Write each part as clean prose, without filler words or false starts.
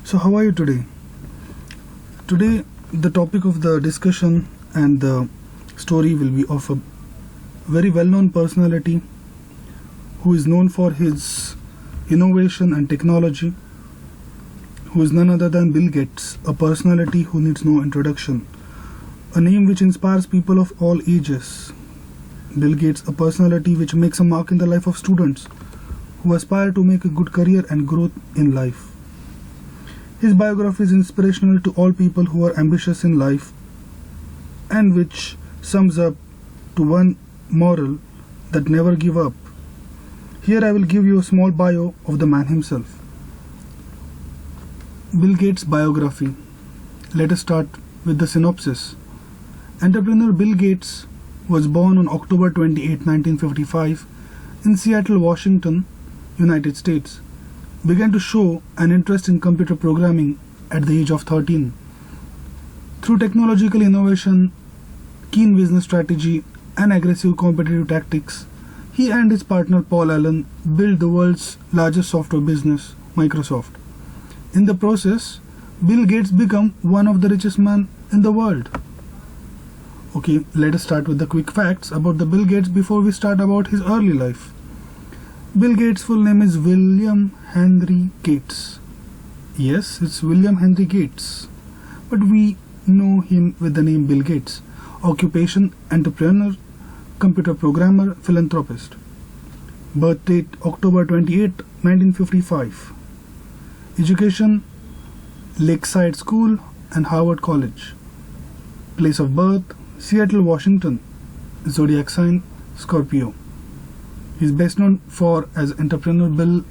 So, how are you today? Today, the topic of the discussion and the story will be of a very well known personality who is known for his innovation and technology, who is none other than Bill Gates, a personality who needs no introduction, a name which inspires people of all ages. Bill Gates, a personality which makes a mark in the life of students who aspire to make a good career and growth in life. His biography is inspirational to all people who are ambitious in life and which sums up to one moral that never give up. Here I will give you a small bio of the man himself. Bill Gates' biography. Let us start with the synopsis. Entrepreneur Bill Gates was born on October 28, 1955 in Seattle, Washington, United States. Began to show an interest in computer programming at the age of 13. Through technological innovation, keen business strategy, and aggressive competitive tactics, he and his partner Paul Allen built the world's largest software business, Microsoft. In the process, Bill Gates became one of the richest men in the world. Okay, let us start with the quick facts about the Bill Gates before we start about his early life. Bill Gates' full name is William Henry Gates. Yes, it's William Henry Gates, but we know him with the name Bill Gates. Occupation: entrepreneur, computer programmer, philanthropist. Birth date: October 28, 1955. Education: Lakeside School and Harvard College. Place of birth: Seattle, Washington. Zodiac sign: Scorpio. He's best known for as entrepreneur Bill.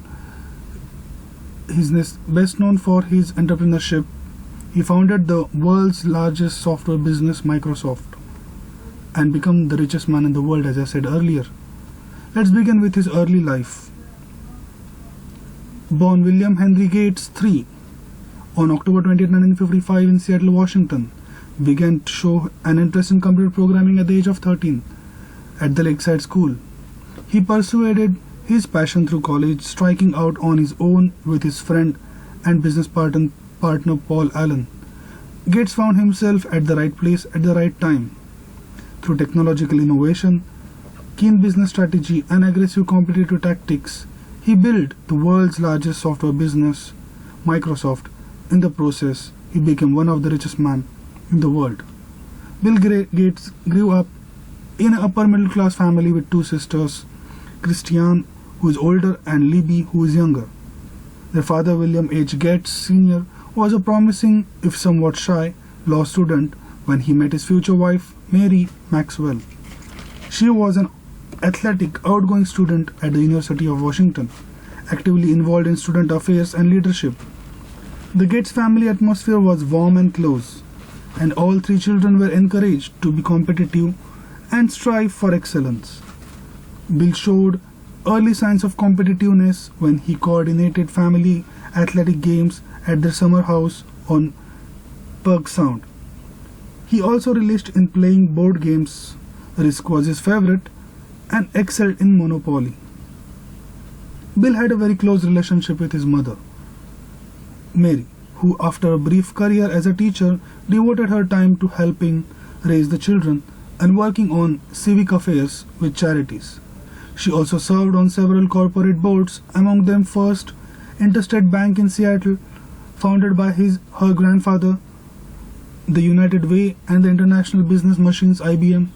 He's best known for his entrepreneurship. He founded the world's largest software business, Microsoft, and become the richest man in the world, as I said earlier. Let's begin with his early life. Born William Henry Gates III on October 28, 1955 in Seattle, Washington. Began to show an interest in computer programming at the age of 13 at the Lakeside School. He pursued his passion through college, striking out on his own with his friend and business partner Paul Allen. Gates found himself at the right place at the right time. Through technological innovation, keen business strategy, and aggressive competitive tactics, he built the world's largest software business, Microsoft. In the process, he became one of the richest men in the world. Bill Gates grew up in an upper middle class family with two sisters, Christiane, who is older, and Libby, who is younger. Their father, William H. Gates Sr., was a promising, if somewhat shy, law student when he met his future wife, Mary Maxwell. She was an athletic, outgoing student at the University of Washington, actively involved in student affairs and leadership. The Gates family atmosphere was warm and close, and all three children were encouraged to be competitive and strive for excellence. Bill showed early signs of competitiveness when he coordinated family athletic games at their summer house on Puget Sound. He also relished in playing board games. Risk was his favorite and excelled in Monopoly. Bill had a very close relationship with his mother, Mary, who after a brief career as a teacher devoted her time to helping raise the children and working on civic affairs with charities. She also served on several corporate boards, among them First Interstate Bank in Seattle, founded by her grandfather, the United Way, and the International Business Machines IBM.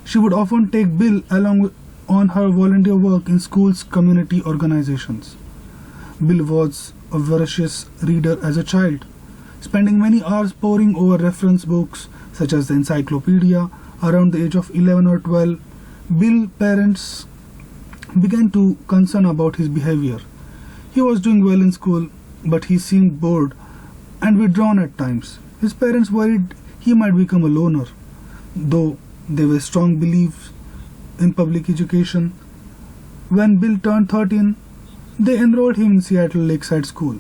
She would often take Bill along on her volunteer work in schools, community organizations. Bill was a voracious reader as a child, spending many hours poring over reference books such as the encyclopedia. Around the age of 11 or 12, Bill's parents began to concern about his behavior. He was doing well in school, but he seemed bored and withdrawn at times. His parents worried he might become a loner, though they were strong beliefs in public education. When Bill turned 13, they enrolled him in Seattle Lakeside School,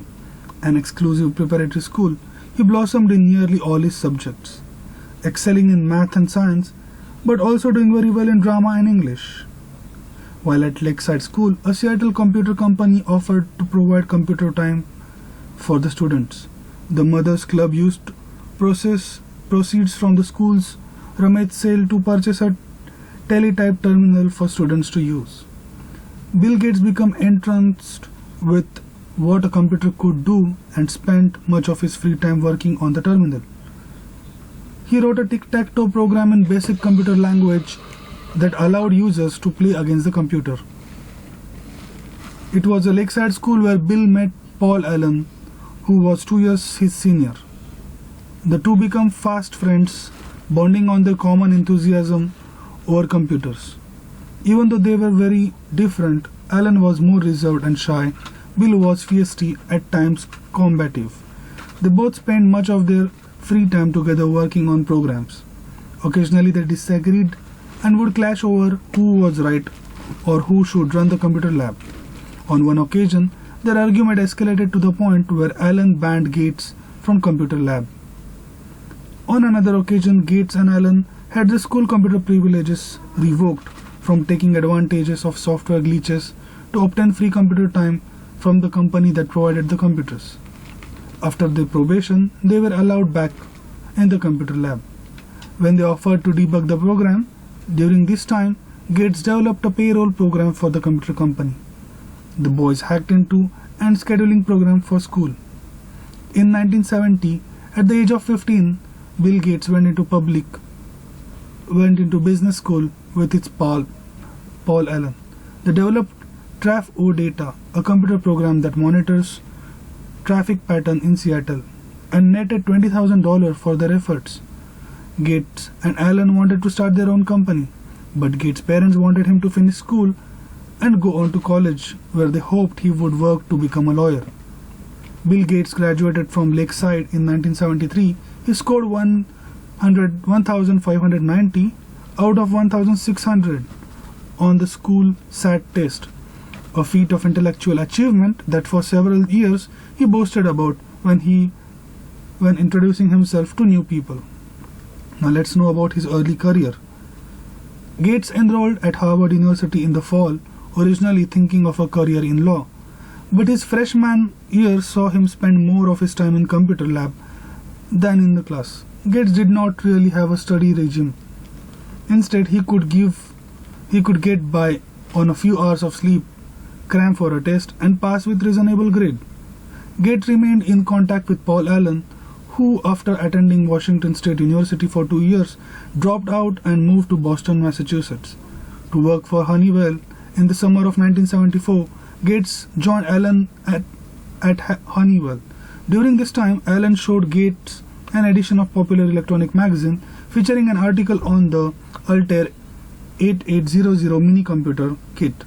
an exclusive preparatory school. He blossomed in nearly all his subjects, excelling in math and science, but also doing very well in drama and English. While at Lakeside School, a Seattle computer company offered to provide computer time for the students. The Mothers Club used proceeds from the school's rummage sale to purchase a teletype terminal for students to use. Bill Gates became entranced with what a computer could do and spent much of his free time working on the terminal. He wrote a tic-tac-toe program in basic computer language that allowed users to play against the computer. It was a lakeside school where Bill met Paul Allen, who was 2 years his senior. The two became fast friends, bonding on their common enthusiasm over computers. Even though they were very different, Allen was more reserved and shy. Bill was feisty, at times combative. They both spent much of their free time together working on programs. Occasionally they disagreed and would clash over who was right or who should run the computer lab. On one occasion, their argument escalated to the point where Allen banned Gates from computer lab. On another occasion, Gates and Allen had the school computer privileges revoked from taking advantages of software glitches to obtain free computer time from the company that provided the computers. After their probation, they were allowed back in the computer lab. When they offered to debug the program, during this time, Gates developed a payroll program for the computer company. The boys hacked into and scheduling program for school. In 1970, at the age of 15, Bill Gates went into business school with his pal, Paul Allen. They developed Traf-O-Data, a computer program that monitors traffic pattern in Seattle, and netted $20,000 for their efforts. Gates and Allen wanted to start their own company, but Gates' parents wanted him to finish school and go on to college, where they hoped he would work to become a lawyer. Bill Gates graduated from Lakeside in 1973. He scored 1,590 out of 1,600 on the school SAT test, a feat of intellectual achievement that for several years he boasted about when introducing himself to new people. Now let's know about his early career. Gates enrolled at Harvard University in the fall, originally thinking of a career in law, but his freshman year saw him spend more of his time in computer lab than in the class. Gates did not really have a study regime. Instead, he could get by on a few hours of sleep, cram for a test, and pass with reasonable grade. Gates remained in contact with Paul Allen, who, after attending Washington State University for 2 years, dropped out and moved to Boston, Massachusetts, to work for Honeywell. In the summer of 1974, Gates joined Allen at Honeywell. During this time, Allen showed Gates an edition of Popular Electronic magazine featuring an article on the Altair 8800 mini computer kit.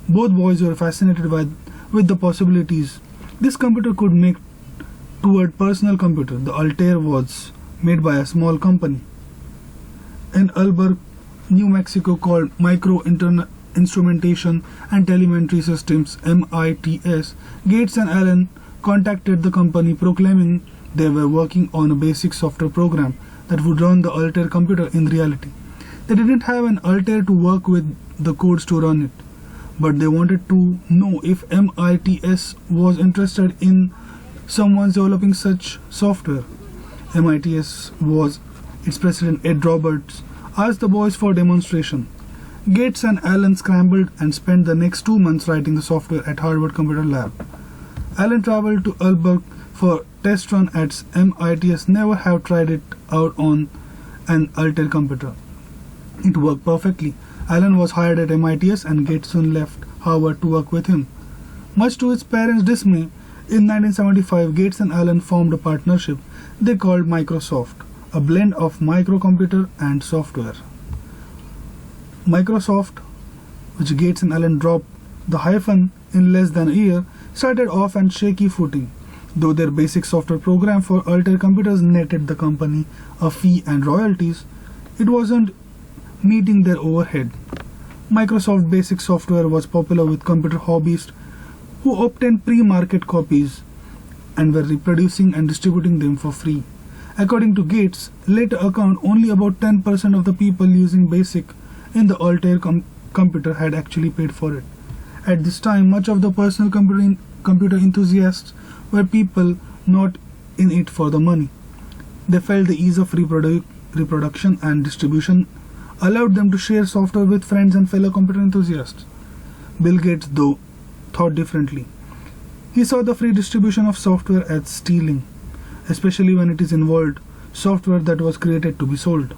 Both boys were fascinated with the possibilities this computer could make toward personal computer. The Altair was made by a small company in Albuquerque, New Mexico called Micro Instrumentation and Telemetry Systems, MITS. Gates and Allen contacted the company proclaiming they were working on a basic software program that would run the Altair computer in reality. They didn't have an Altair to work with the codes to run it, but they wanted to know if MITS was interested in someone developing such software. MITS its president Ed Roberts asked the boys for a demonstration. Gates and Allen scrambled and spent the next 2 months writing the software at Harvard Computer Lab. Allen traveled to Albuquerque for test run as MITS never have tried it out on an Altair computer. It worked perfectly. Allen was hired at MITS and Gates soon left Harvard to work with him. Much to his parents' dismay, in 1975 Gates and Allen formed a partnership they called Microsoft, a blend of microcomputer and software. Microsoft, which Gates and Allen dropped the hyphen in less than a year, started off on shaky footing. Though their basic software program for Altair computers netted the company a fee and royalties, it wasn't meeting their overhead. Microsoft basic software was popular with computer hobbyists who obtained pre-market copies and were reproducing and distributing them for free. According to Gates' later account, only about 10% of the people using BASIC in the Altair computer had actually paid for it. At this time, much of the personal computer enthusiasts were people not in it for the money. They felt the ease of reproduction and distribution allowed them to share software with friends and fellow computer enthusiasts. Bill Gates, though, thought differently. He saw the free distribution of software as stealing, especially when it is involved software that was created to be sold.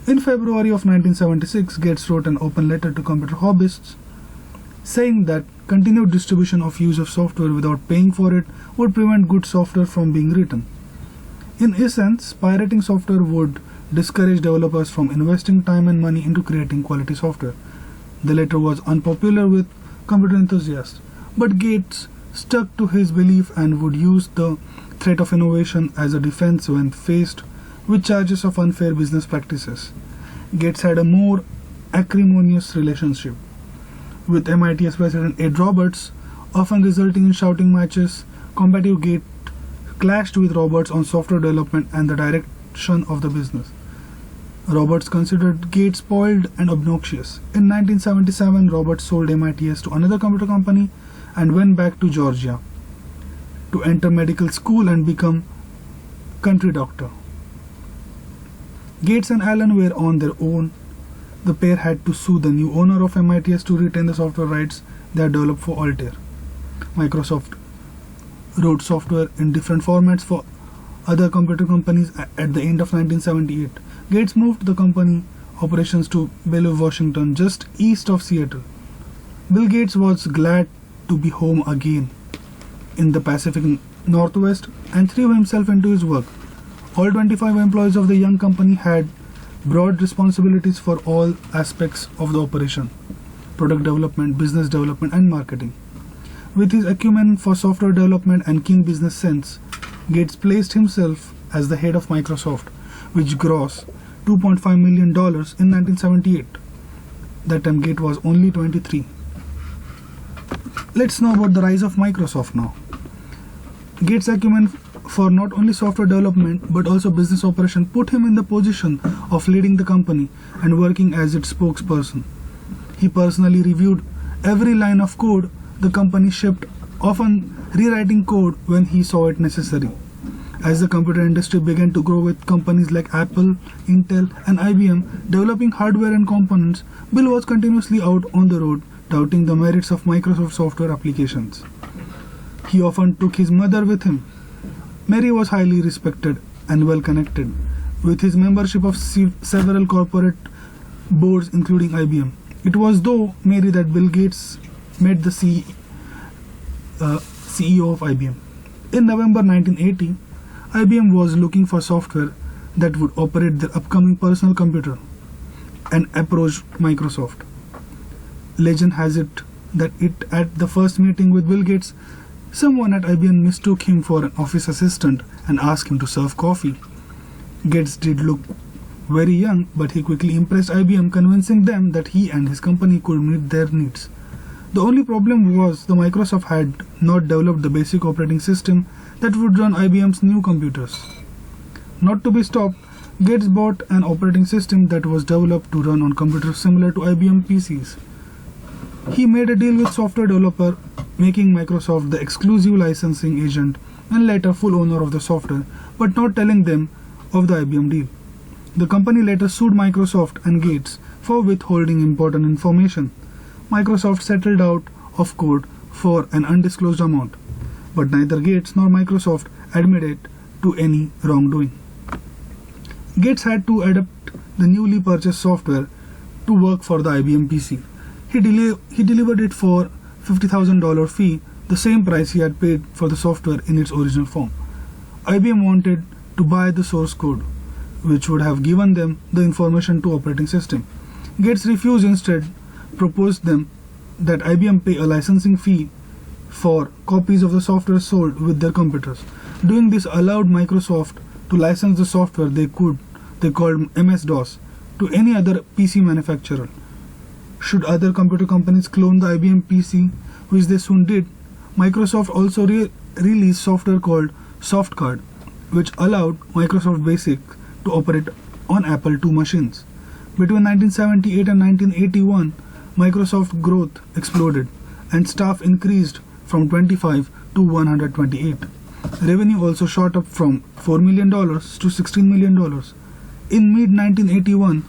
In February of 1976, Gates wrote an open letter to computer hobbyists saying that continued distribution of use of software without paying for it would prevent good software from being written. In essence, pirating software would discourage developers from investing time and money into creating quality software. The letter was unpopular with computer enthusiasts, but Gates stuck to his belief and would use the threat of innovation as a defense when faced with charges of unfair business practices. Gates had a more acrimonious relationship with MIT's president Ed Roberts, often resulting in shouting matches. Combative Gates clashed with Roberts on software development and the direction of the business. Roberts considered Gates spoiled and obnoxious. In 1977, Roberts sold MITS to another computer company and went back to Georgia to enter medical school and become country doctor. Gates and Allen were on their own. The pair had to sue the new owner of MITS to retain the software rights they had developed for Altair. Microsoft wrote software in different formats for other computer companies at the end of 1978. Gates moved the company operations to Bellevue, Washington, just east of Seattle. Bill Gates was glad to be home again in the Pacific Northwest and threw himself into his work. All 25 employees of the young company had broad responsibilities for all aspects of the operation: product development, business development, and marketing. With his acumen for software development and keen business sense, Gates placed himself as the head of Microsoft, which grossed $2.5 million in 1978. That time Gates was only 23. Let's know about the rise of Microsoft now. Gates' acumen for not only software development but also business operation put him in the position of leading the company and working as its spokesperson. He personally reviewed every line of code the company shipped, often rewriting code when he saw it necessary. As the computer industry began to grow with companies like Apple, Intel, and IBM developing hardware and components, Bill was continuously out on the road touting the merits of Microsoft software applications. He often took his mother with him. Mary was highly respected and well connected, with his membership of several corporate boards including IBM. It was through Mary that Bill Gates met the CEO of IBM. In November 1980, IBM was looking for software that would operate their upcoming personal computer and approached Microsoft. Legend has it that at the first meeting with Bill Gates, someone at IBM mistook him for an office assistant and asked him to serve coffee. Gates did look very young, but he quickly impressed IBM, convincing them that he and his company could meet their needs. The only problem was the Microsoft had not developed the basic operating system that would run IBM's new computers. Not to be stopped, Gates bought an operating system that was developed to run on computers similar to IBM PCs. He made a deal with software developer, making Microsoft the exclusive licensing agent and later full owner of the software, but not telling them of the IBM deal. The company later sued Microsoft and Gates for withholding important information. Microsoft settled out of court for an undisclosed amount, but neither Gates nor Microsoft admitted to any wrongdoing. Gates had to adapt the newly purchased software to work for the IBM PC. He delivered it for $50,000 fee, the same price he had paid for the software in its original form. IBM wanted to buy the source code, which would have given them the information to operating system. Gates refused, instead proposed them that IBM pay a licensing fee for copies of the software sold with their computers. Doing this allowed Microsoft to license the software they called MS-DOS to any other PC manufacturer. Should other computer companies clone the IBM PC, which they soon did, Microsoft also released software called SoftCard, which allowed Microsoft Basic to operate on Apple II machines. Between 1978 and 1981, Microsoft growth exploded and staff increased from 25 to 128. Revenue also shot up from $4 million to $16 million. In mid-1981,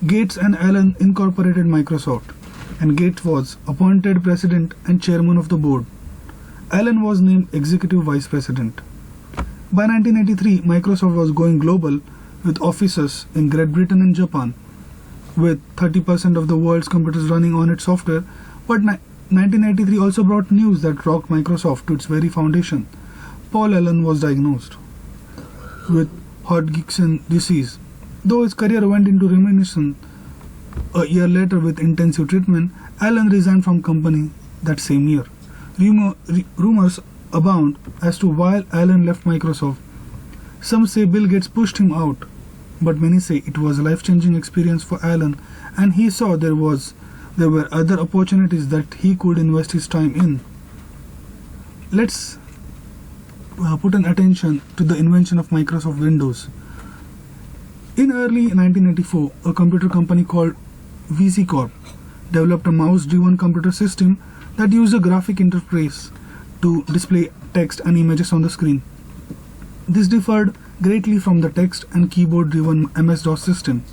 Gates and Allen incorporated Microsoft, and Gates was appointed president and chairman of the board. Allen was named executive vice president. By 1983, Microsoft was going global with offices in Great Britain and Japan, with 30% of the world's computers running on its software. But 1983 also brought news that rocked Microsoft to its very foundation. Paul Allen was diagnosed with Hodgkin disease. Though his career went into remission a year later with intensive treatment, Allen resigned from company that same year. Rumors abound as to why Allen left Microsoft. Some say Bill Gates pushed him out, but many say it was a life-changing experience for Allen, and he saw there were other opportunities that he could invest his time in. Let's put an attention to the invention of Microsoft Windows. In early 1984, a computer company called VC Corp developed a mouse-driven computer system that used a graphic interface to display text and images on the screen. This differed greatly from the text and keyboard-driven MS-DOS system,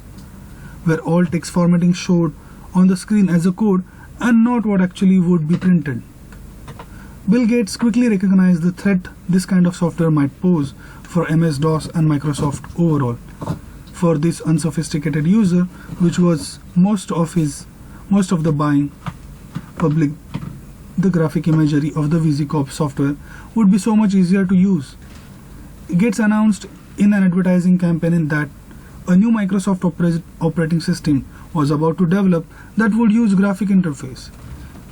where all text formatting showed on the screen as a code and not what actually would be printed. Bill Gates quickly recognized the threat this kind of software might pose for MS-DOS and Microsoft overall. For this unsophisticated user, which was most of the buying public, the graphic imagery of the VC Corp software would be so much easier to use. Gates announced in an advertising campaign that a new Microsoft operating system was about to develop that would use graphic interface.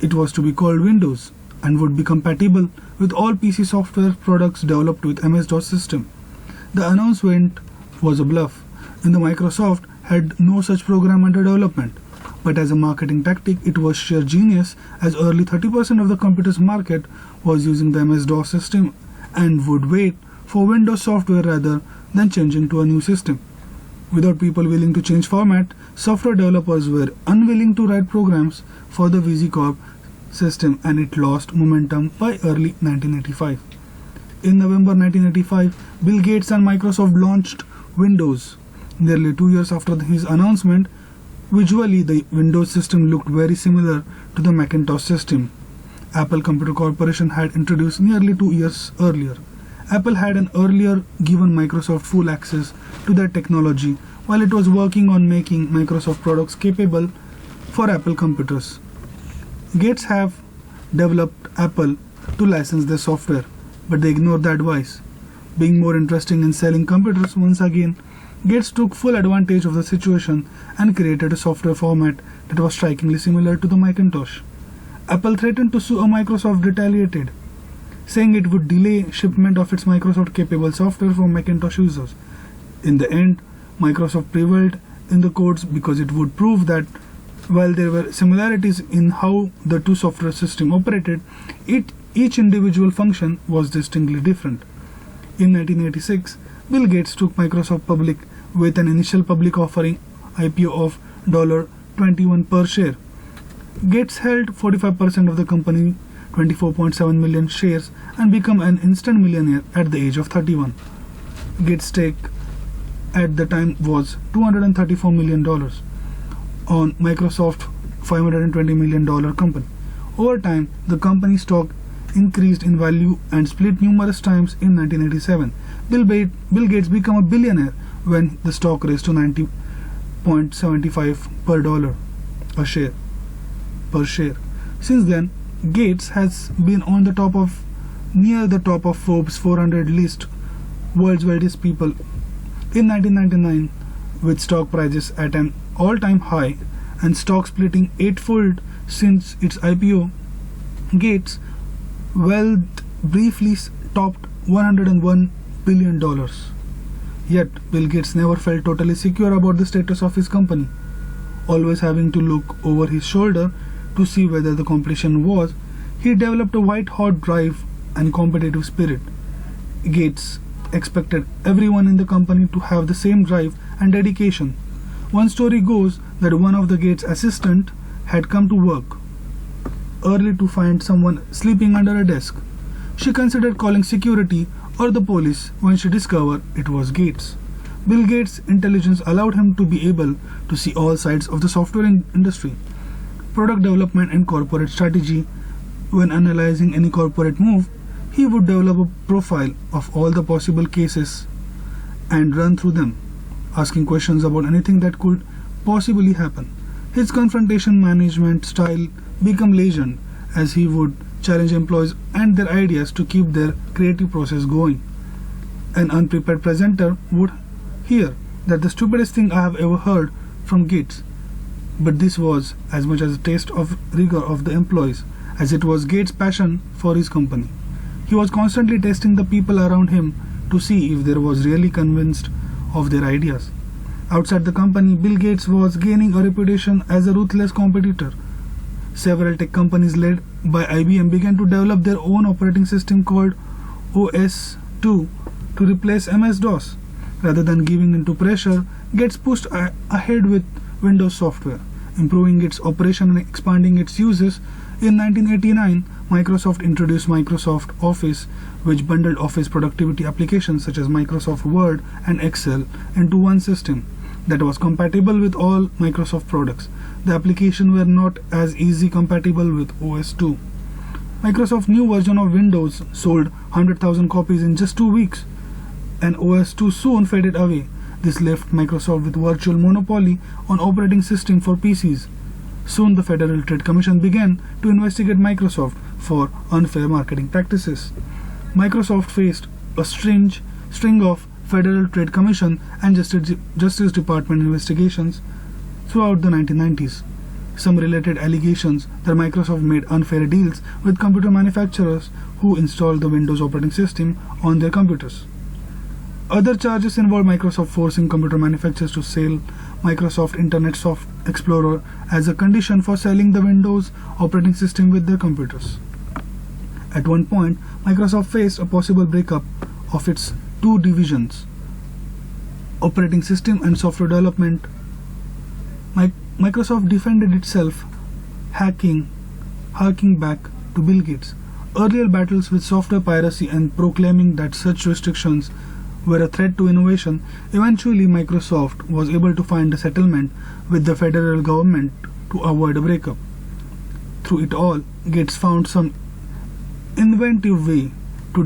It was to be called Windows and would be compatible with all PC software products developed with MS-DOS system. The announcement was a bluff, and the Microsoft had no such program under development. But as a marketing tactic, it was sheer genius, as early 30% of the computer's market was using the MS-DOS system and would wait for Windows software rather than changing to a new system. Without people willing to change format, software developers were unwilling to write programs for the VC Corp system, and it lost momentum by early 1985. In November 1985, Bill Gates and Microsoft launched Windows. Nearly 2 years after his announcement, visually the Windows system looked very similar to the Macintosh system Apple Computer Corporation had introduced nearly 2 years earlier. Apple had an earlier given Microsoft full access to that technology while it was working on making Microsoft products capable for Apple computers. Gates have developed Apple to license their software, but they ignored the advice. Being more interested in selling computers once again, Gates took full advantage of the situation and created a software format that was strikingly similar to the Macintosh. Apple threatened to sue, Microsoft retaliated, saying it would delay shipment of its Microsoft-capable software for Macintosh users. In the end, Microsoft prevailed in the courts because it would prove that while there were similarities in how the two software systems operated, each individual function was distinctly different. In 1986, Bill Gates took Microsoft public with an initial public offering IPO of $21 per share. Gates held 45% of the company, 24.7 million shares, and became an instant millionaire at the age of 31. Gates' stake at the time was $234 million on Microsoft $520 million company. Over time, the company stock increased in value and split numerous times. In 1987, Bill Gates became a billionaire when the stock raised to 90.75 per dollar per share. Since then, Gates has been on the top of near the top of Forbes 400 list world's wealthiest people. In 1999, with stock prices at an all-time high and stock splitting eightfold since its IPO, Gates' wealth briefly topped $101 billion. Yet, Bill Gates never felt totally secure about the status of his company. Always having to look over his shoulder to see whether the competition was, he developed a white-hot drive and competitive spirit. Gates expected everyone in the company to have the same drive and dedication. One story goes that one of the Gates' assistants had come to work early to find someone sleeping under a desk. She considered calling security or the police when she discovered it was Gates. Bill Gates' intelligence allowed him to be able to see all sides of the software industry, product development and corporate strategy. When analyzing any corporate move, he would develop a profile of all the possible cases and run through them, asking questions about anything that could possibly happen. His confrontation management style became legend, as he would challenge employees and their ideas to keep their creative process going. An unprepared presenter would hear that the stupidest thing I have ever heard from Gates. But this was as much as a taste of rigor of the employees as it was Gates' passion for his company. He was constantly testing the people around him to see if they was really convinced of their ideas. Outside the company, Bill Gates was gaining a reputation as a ruthless competitor. Several tech companies led by IBM began to develop their own operating system called OS/2 to replace MS-DOS. Rather than giving in to pressure, Gates pushed ahead with Windows software, improving its operation and expanding its uses. In 1989, Microsoft introduced Microsoft Office, which bundled Office productivity applications such as Microsoft Word and Excel into one system that was compatible with all Microsoft products. The applications were not as easy compatible with OS/2. Microsoft's new version of Windows sold 100,000 copies in just 2 weeks, and OS/2 soon faded away. This left Microsoft with virtual monopoly on operating system for PCs. Soon the Federal Trade Commission began to investigate Microsoft for unfair marketing practices. Microsoft faced a string of Federal Trade Commission and Justice Department investigations throughout the 1990s. Some related allegations that Microsoft made unfair deals with computer manufacturers who installed the Windows operating system on their computers. Other charges involved Microsoft forcing computer manufacturers to sell Microsoft Internet Soft Explorer as a condition for selling the Windows operating system with their computers. At one point, Microsoft faced a possible breakup of its two divisions, operating system and software development. Microsoft defended itself, harking back to Bill Gates' earlier battles with software piracy and proclaiming that such restrictions were a threat to innovation. Eventually, Microsoft was able to find a settlement with the federal government to avoid a breakup. Through it all, Gates found some inventive way to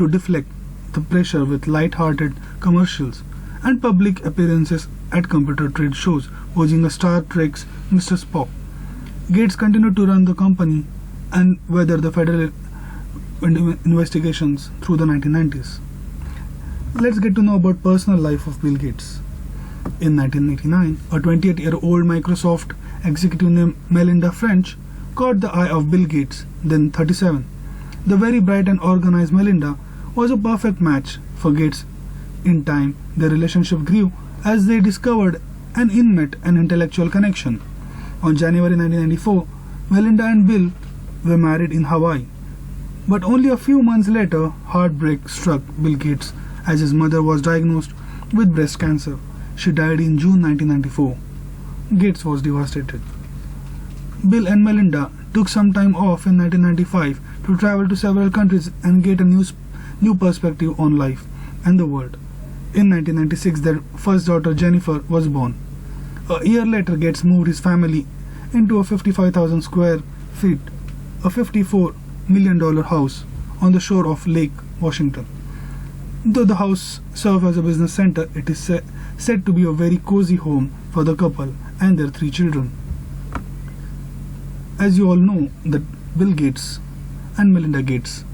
deflect the pressure with light-hearted commercials and public appearances at computer trade shows, posing as Star Trek's Mr. Spock. Gates continued to run the company and weather the federal investigations through the 1990s. Let's get to know about personal life of Bill Gates. In 1989, a 28-year-old Microsoft executive named Melinda French caught the eye of Bill Gates, then 37. The very bright and organized Melinda was a perfect match for Gates. In time, their relationship grew as they discovered an intimate and intellectual connection. On January 1994, Melinda and Bill were married in Hawaii. But only a few months later, heartbreak struck Bill Gates as his mother was diagnosed with breast cancer. She died in June 1994. Gates was devastated. Bill and Melinda took some time off in 1995 to travel to several countries and get a new perspective on life and the world. In 1996, their first daughter Jennifer was born. A year later, Gates moved his family into a 55,000 square feet, a $54 million house on the shore of Lake Washington. Though the house served as a business center, it is said to be a very cozy home for the couple and their 3 children. As you all know, that Bill Gates and Melinda Gates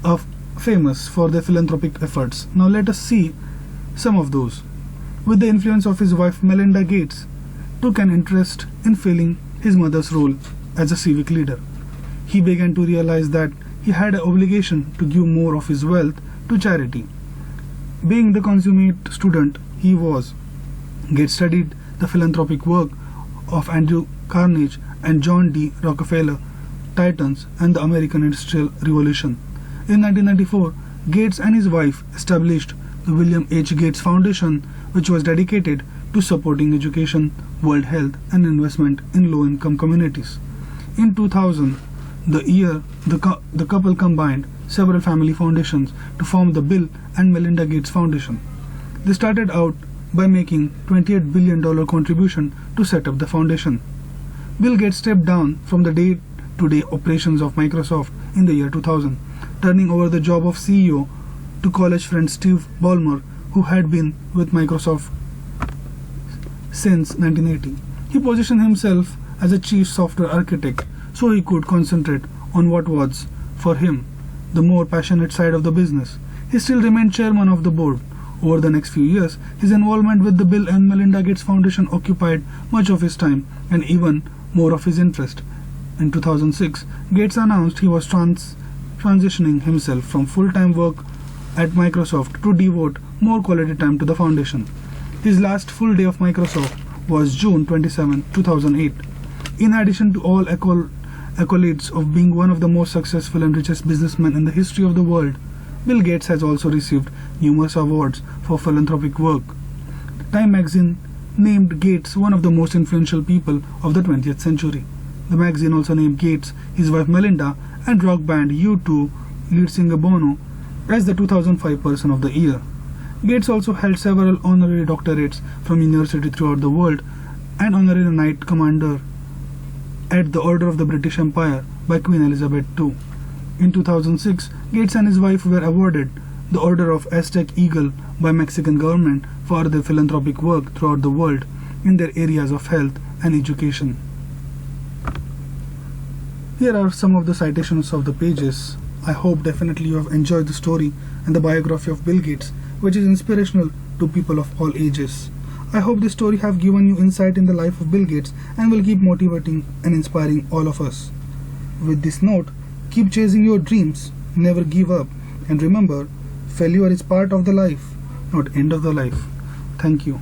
are famous for their philanthropic efforts. Now let us see some of those. With the influence of his wife, Melinda Gates took an interest in filling his mother's role as a civic leader. He began to realize that he had an obligation to give more of his wealth to charity. Being the consummate student he was, Gates studied the philanthropic work of Andrew Carnegie and John D. Rockefeller, Titans, and the American Industrial Revolution. In 1994, Gates and his wife established the William H. Gates Foundation, which was dedicated to supporting education, world health, and investment in low-income communities. In 2000, the year the couple combined several family foundations to form the Bill and Melinda Gates Foundation. They started out by making $28 billion contribution to set up the foundation. Bill Gates stepped down from the day-to-day operations of Microsoft in the year 2000, turning over the job of CEO to college friend Steve Ballmer, who had been with Microsoft since 1980. He positioned himself as a chief software architect so he could concentrate on what was, for him, the more passionate side of the business. He still remained chairman of the board. Over the next few years, his involvement with the Bill and Melinda Gates Foundation occupied much of his time and even more of his interest. In 2006, Gates announced he was transitioning himself from full-time work at Microsoft to devote more quality time to the foundation. His last full day of Microsoft was June 27, 2008. In addition to all accolades of being one of the most successful and richest businessmen in the history of the world, Bill Gates has also received numerous awards for philanthropic work. Time magazine named Gates one of the most influential people of the 20th century. The magazine also named Gates, his wife Melinda, and rock band U2 lead singer Bono as the 2005 Person of the Year. Gates also held several honorary doctorates from universities throughout the world and honorary Knight Commander at the Order of the British Empire by Queen Elizabeth II. In 2006, Gates and his wife were awarded the Order of Aztec Eagle by Mexican government for their philanthropic work throughout the world in their areas of health and education. Here are some of the citations of the pages. I hope definitely you have enjoyed the story and the biography of Bill Gates, which is inspirational to people of all ages. I hope this story have given you insight in the life of Bill Gates and will keep motivating and inspiring all of us. With this note, keep chasing your dreams, never give up, and remember, failure is part of the life, not end of the life. Thank you.